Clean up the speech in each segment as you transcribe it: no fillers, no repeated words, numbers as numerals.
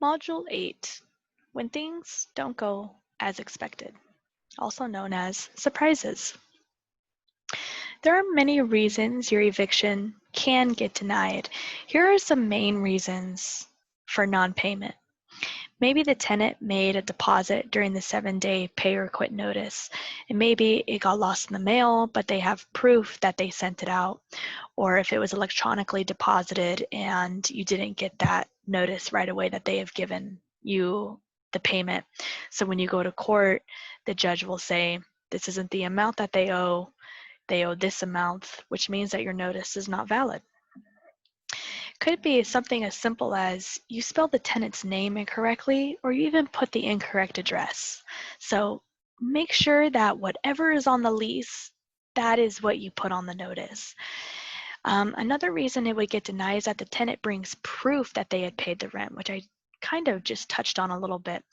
Module 8, when things don't go as expected, also known as surprises. There are many reasons your eviction can get denied. Here are some main reasons for non-payment. Maybe the tenant made a deposit during the 7-day pay or quit notice, and maybe it got lost in the mail, but they have proof that they sent it out. Or if it was electronically deposited and you didn't get that notice right away that they have given you the payment. So when you go to court, the judge will say, this isn't the amount that they owe this amount, which means that your notice is not valid. Could be something as simple as you spelled the tenant's name incorrectly, or you even put the incorrect address. So make sure that whatever is on the lease, that is what you put on the notice. Another reason it would get denied is that the tenant brings proof that they had paid the rent, which I kind of just touched on a little bit.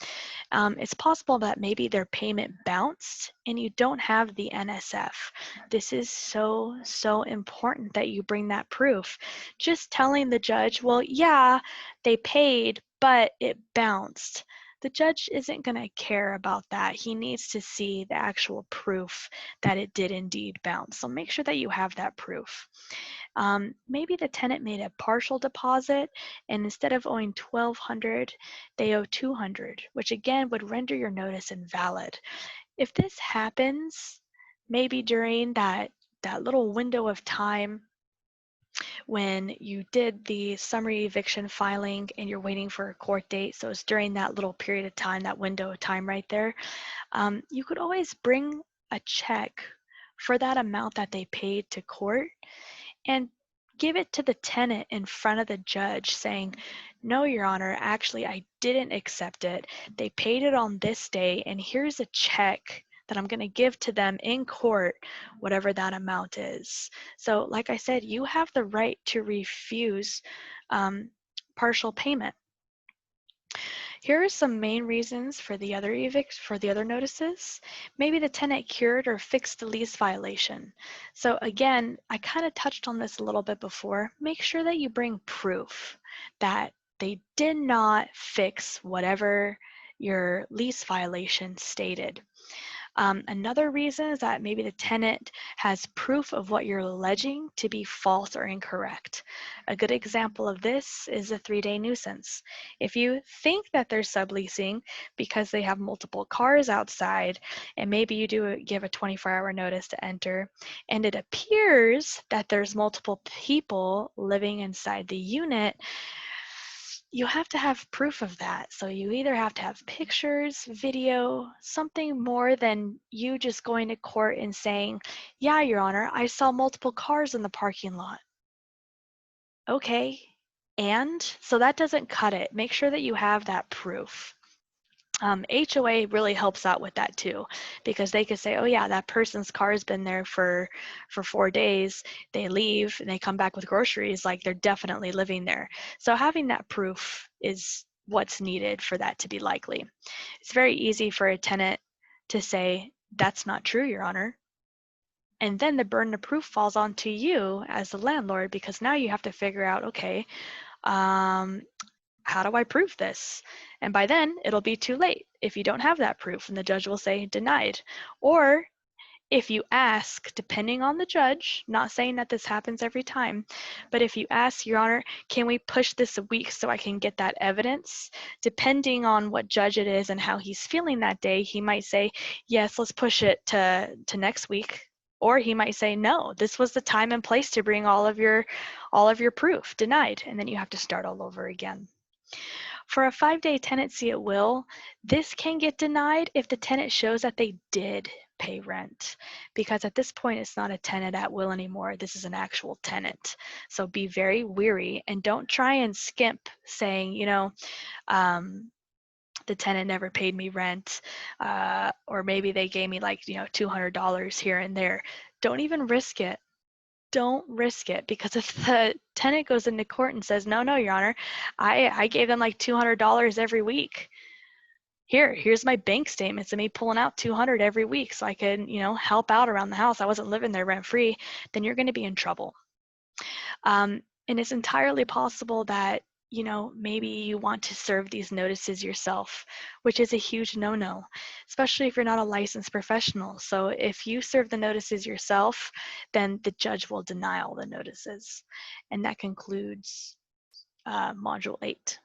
It's possible that maybe their payment bounced and you don't have the NSF. This is so important that you bring that proof. Just telling the judge, well, yeah, they paid, but it bounced. The judge isn't going to care about that. He needs to see the actual proof that it did indeed bounce. So make sure that you have that proof. Maybe the tenant made a partial deposit and instead of owing $1,200, they owe $200, which again would render your notice invalid. If this happens, maybe during that little window of time when you did the summary eviction filing and you're waiting for a court date, so it's during that little period of time, that window of time right there, you could always bring a check for that amount that they paid to court and give it to the tenant in front of the judge saying, no, Your Honor, actually, I didn't accept it. They paid it on this day, and here's a check that I'm going to give to them in court, whatever that amount is. So like I said, you have the right to refuse partial payment. Here are some main reasons for the other notices. Maybe the tenant cured or fixed the lease violation. So again, I kind of touched on this a little bit before. Make sure that you bring proof that they did not fix whatever your lease violation stated. Another reason is that maybe the tenant has proof of what you're alleging to be false or incorrect. A good example of this is a 3-day nuisance. If you think that they're subleasing because they have multiple cars outside, and maybe you do give a 24-hour notice to enter, and it appears that there's multiple people living inside the unit, you have to have proof of that. So you either have to have pictures, video, something more than you just going to court and saying, yeah, Your Honor, I saw multiple cars in the parking lot. Okay, and so that doesn't cut it. Make sure that you have that proof. HOA really helps out with that too, because they could say, oh yeah, that person's car has been there for 4 days. They leave and they come back with groceries, like they're definitely living there. So having that proof is what's needed for that to be likely. It's very easy for a tenant to say, that's not true, Your Honor. And then the burden of proof falls onto you as the landlord, because now you have to figure out, okay, how do I prove this? And by then, it'll be too late if you don't have that proof, and the judge will say denied. Or if you ask, depending on the judge, not saying that this happens every time, but if you ask, Your Honor, can we push this a week so I can get that evidence? Depending on what judge it is and how he's feeling that day, he might say, yes, let's push it to next week. Or he might say, no, this was the time and place to bring all of your proof, denied, and then you have to start all over again. For a 5-day tenancy at will, this can get denied if the tenant shows that they did pay rent, because at this point it's not a tenant at will anymore. This is an actual tenant. So be very wary and don't try and skimp saying, you know, the tenant never paid me rent, or maybe they gave me like, you know, $200 here and there. Don't even risk it. Don't risk it, because if the tenant goes into court and says, no, Your Honor, I gave them like $200 every week. Here's my bank statements of me pulling out $200 every week so I could, you know, help out around the house. I wasn't living there rent free. Then you're going to be in trouble. And it's entirely possible that maybe you want to serve these notices yourself, which is a huge no-no, especially if you're not a licensed professional. So if you serve the notices yourself, then the judge will deny all the notices. And that concludes Module 8.